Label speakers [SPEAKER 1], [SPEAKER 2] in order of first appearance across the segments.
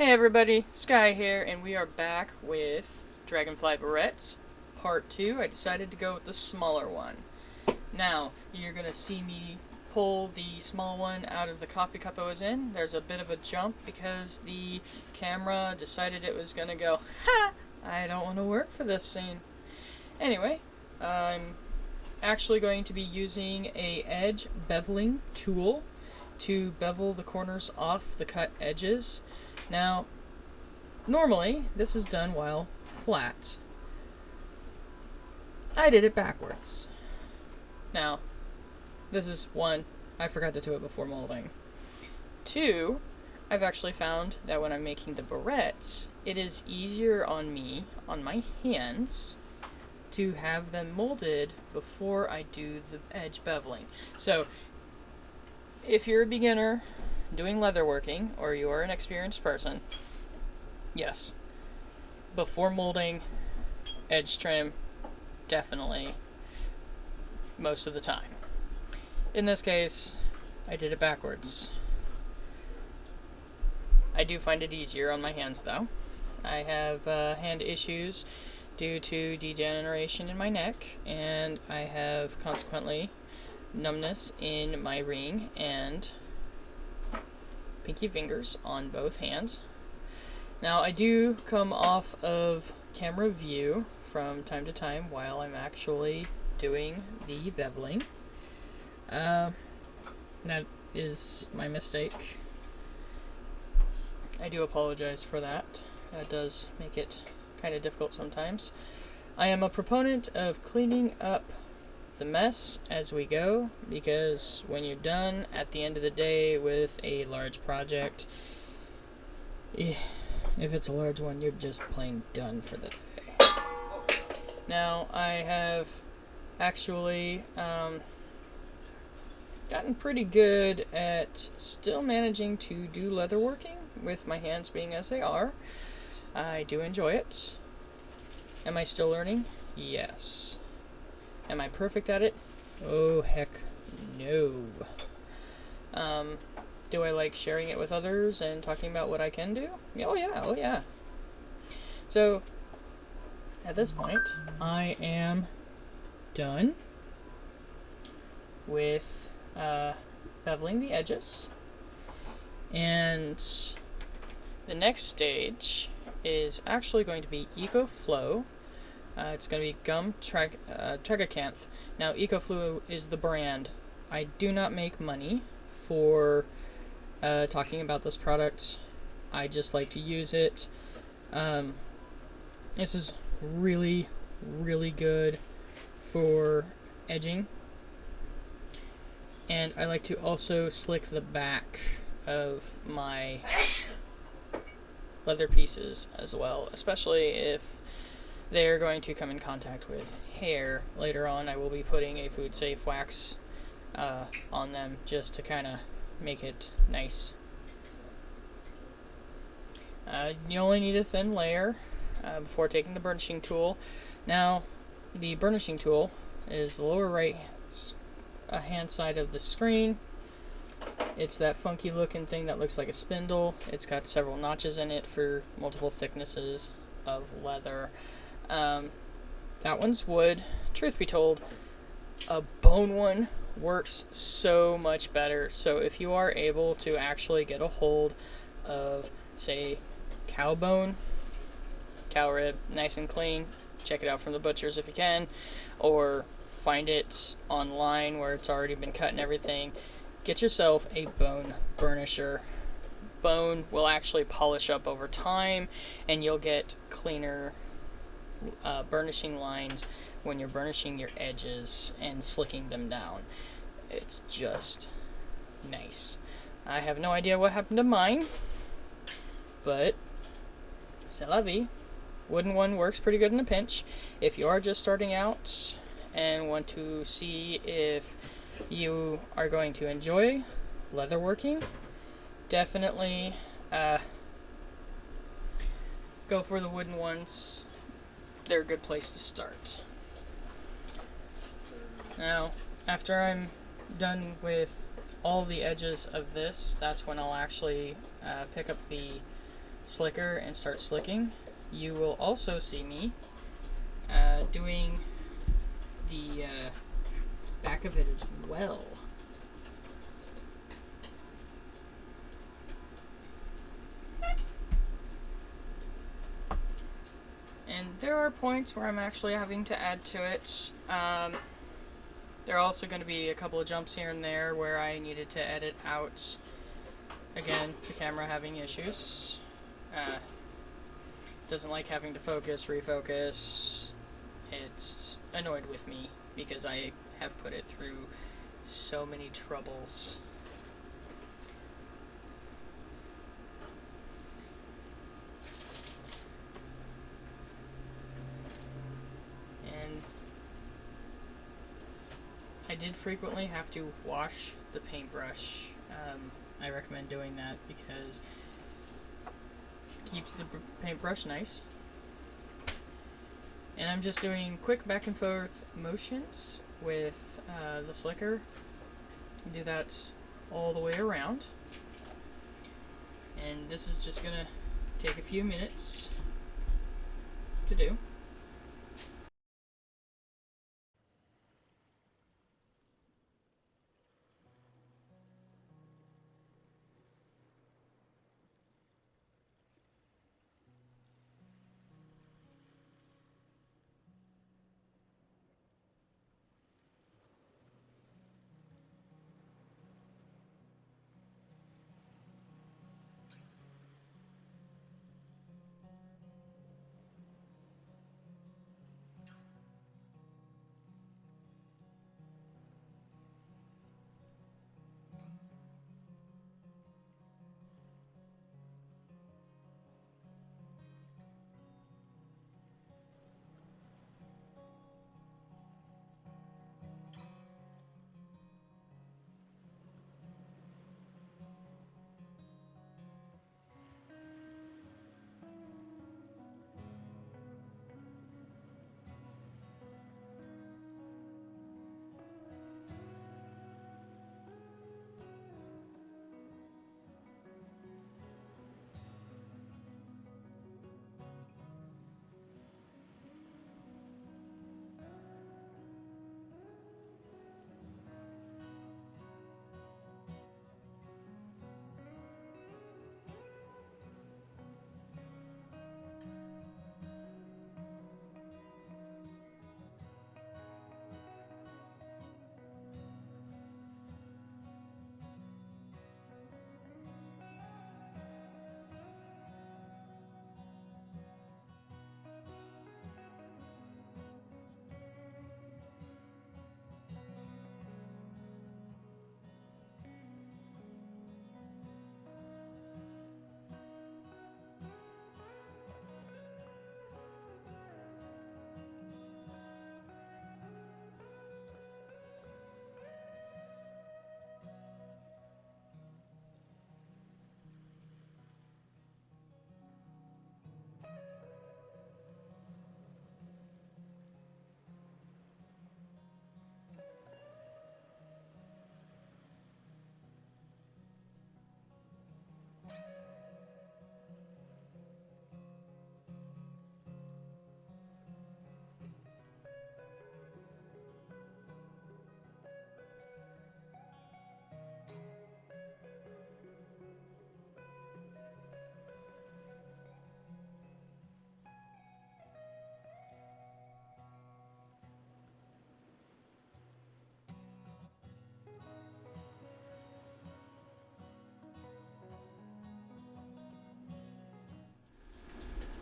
[SPEAKER 1] Hey everybody, Sky here, and we are back with Dragonfly barrettes, part 2. I decided to go with the smaller one. Now, you're going to see me pull the small one out of the coffee cup I was in. There's a bit of a jump because the camera decided it was going to go, ha! I don't want to work for this scene. Anyway, I'm actually going to be using a edge beveling tool to bevel the corners off the cut edges. Now, normally, this is done while flat. I did it backwards. Now, this is one, I forgot to do it before molding. 2, I've actually found that when I'm making the barrettes, it is easier on me, on my hands, to have them molded before I do the edge beveling. So, if you're a beginner doing leatherworking, or you are an experienced person, yes, before molding, edge trim, definitely, most of the time. In this case, I did it backwards. I do find it easier on my hands though. I have hand issues due to degeneration in my neck, and I have consequently numbness in my ring and pinky fingers on both hands. Now, I do come off of camera view from time to time while I'm actually doing the beveling. That is my mistake. I do apologize for that. That does make it kind of difficult sometimes. I am a proponent of cleaning up the mess as we go, because when you're done at the end of the day with a large project, if it's a large one, you're just plain done for the day. Now, I have actually gotten pretty good at still managing to do leatherworking with my hands being as they are. I do enjoy it. Am I still learning? Yes. Am I perfect at it? Oh, heck no. Do I like sharing it with others and talking about what I can do? Oh yeah. So, at this point, I am done with beveling the edges. And the next stage is actually going to be EcoFlow. It's going to be gum tragacanth. Now, EcoFlow is the brand. I do not make money for talking about this product. I just like to use it. This is really, really good for edging. And I like to also slick the back of my leather pieces as well, especially if they're going to come in contact with hair. Later on, I will be putting a food safe wax on them just to kind of make it nice. You only need a thin layer before taking the burnishing tool. Now, the burnishing tool is the lower right hand side of the screen. It's that funky looking thing that looks like a spindle. It's got several notches in it for multiple thicknesses of leather. That one's wood. Truth be told, a bone one works so much better. So if you are able to actually get a hold of, say, cow bone, cow rib, nice and clean, check it out from the butchers if you can, or find it online where it's already been cut and everything, get yourself a bone burnisher. Bone will actually polish up over time, and you'll get cleaner burnishing lines when you're burnishing your edges and slicking them down. It's just nice. I have no idea what happened to mine, but c'est la vie. Wooden one works pretty good in a pinch. If you are just starting out and want to see if you are going to enjoy leatherworking, definitely go for the wooden ones. They're a good place to start. Now, after I'm done with all the edges of this, that's when I'll actually pick up the slicker and start slicking, you will also see me doing the back of it as well. And there are points where I'm actually having to add to it. There are also going to be a couple of jumps here and there where I needed to edit out, again, the camera having issues. Doesn't like having to focus, refocus. It's annoyed with me because I have put it through so many troubles. And I did frequently have to wash the paintbrush. I recommend doing that because it keeps the paintbrush nice. And I'm just doing quick back and forth motions with the slicker. Do that all the way around. And this is just gonna take a few minutes to do.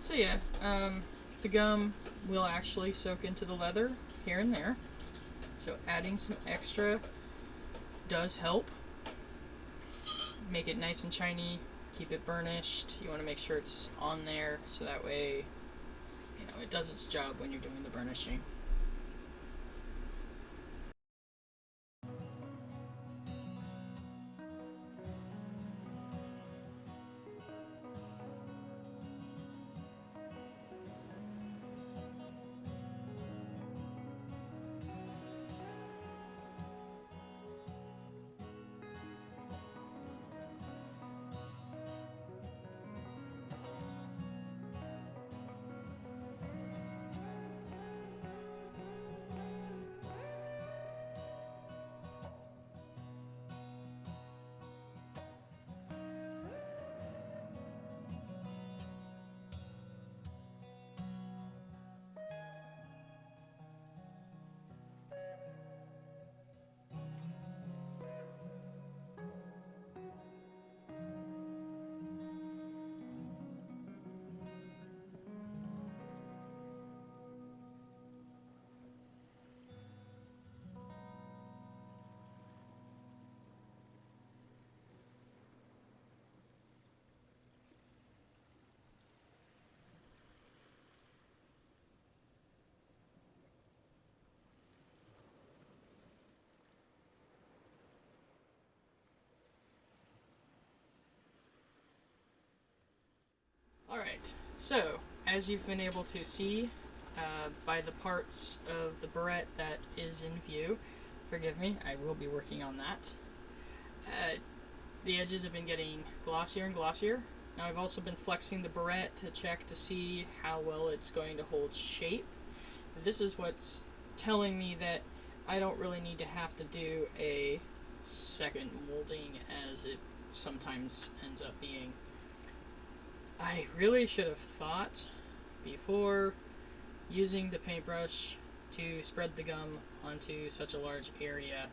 [SPEAKER 1] So yeah, the gum will actually soak into the leather here and there. So adding some extra does help. Make it nice and shiny, keep it burnished. You want to make sure it's on there so that way, it does its job when you're doing the burnishing. Alright, so as you've been able to see by the parts of the barrette that is in view, forgive me, I will be working on that. The edges have been getting glossier and glossier. Now I've also been flexing the barrette to check to see how well it's going to hold shape. This is what's telling me that I don't really need to have to do a second molding as it sometimes ends up being. I really should have thought before using the paintbrush to spread the gum onto such a large area.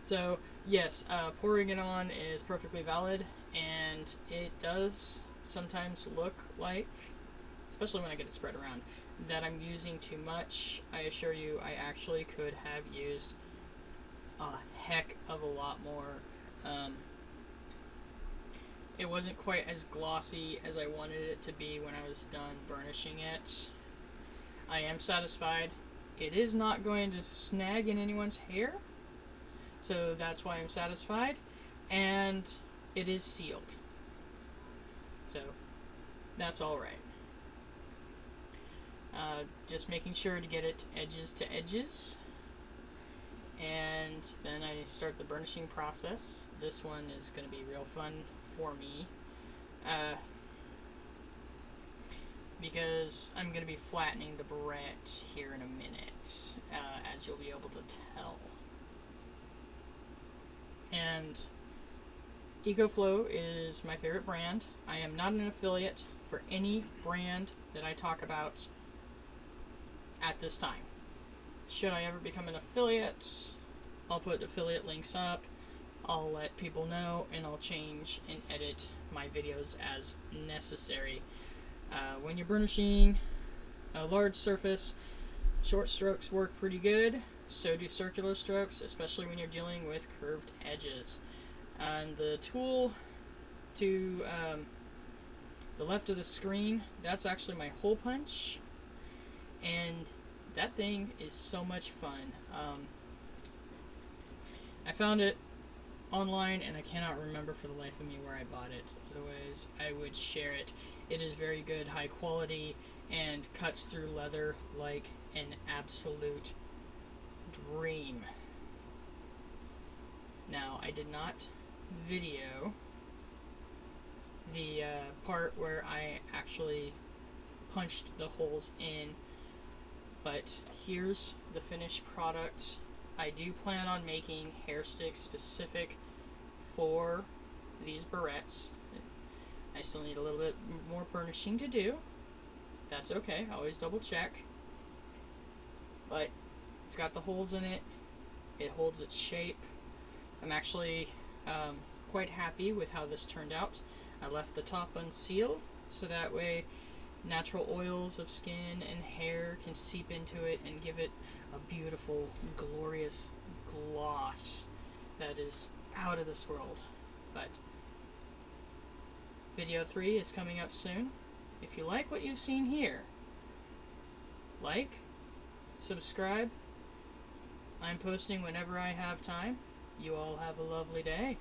[SPEAKER 1] So yes, pouring it on is perfectly valid, and it does sometimes look like, especially when I get it spread around, that I'm using too much. I assure you, I actually could have used a heck of a lot more. It wasn't quite as glossy as I wanted it to be when I was done burnishing it. I am satisfied. It is not going to snag in anyone's hair, so that's why I'm satisfied, and it is sealed, so that's alright. Just making sure to get it edges to edges, and then I start the burnishing process. This one is going to be real fun for me, because I'm going to be flattening the barrette here in a minute, as you'll be able to tell. And EcoFlow is my favorite brand. I am not an affiliate for any brand that I talk about at this time. Should I ever become an affiliate, I'll put affiliate links up, I'll let people know, and I'll change and edit my videos as necessary. When you're burnishing a large surface, short strokes work pretty good, so do circular strokes, especially when you're dealing with curved edges. And the tool to the left of the screen, that's actually my hole punch, and that thing is so much fun. I found it online, and I cannot remember for the life of me where I bought it. Otherwise, I would share it. It is very good, high quality, and cuts through leather like an absolute dream. Now, I did not video the part where I actually punched the holes in, but here's the finished product. I do plan on making hair sticks specific for these barrettes. I still need a little bit more burnishing to do. That's okay, always double check. But it's got the holes in it. It holds its shape. I'm actually quite happy with how this turned out. I left the top unsealed, so that way natural oils of skin and hair can seep into it and give it a beautiful, glorious gloss that is out of this world. But video 3 is coming up soon. If you like what you've seen here, like, subscribe. I'm posting whenever I have time. You all have a lovely day.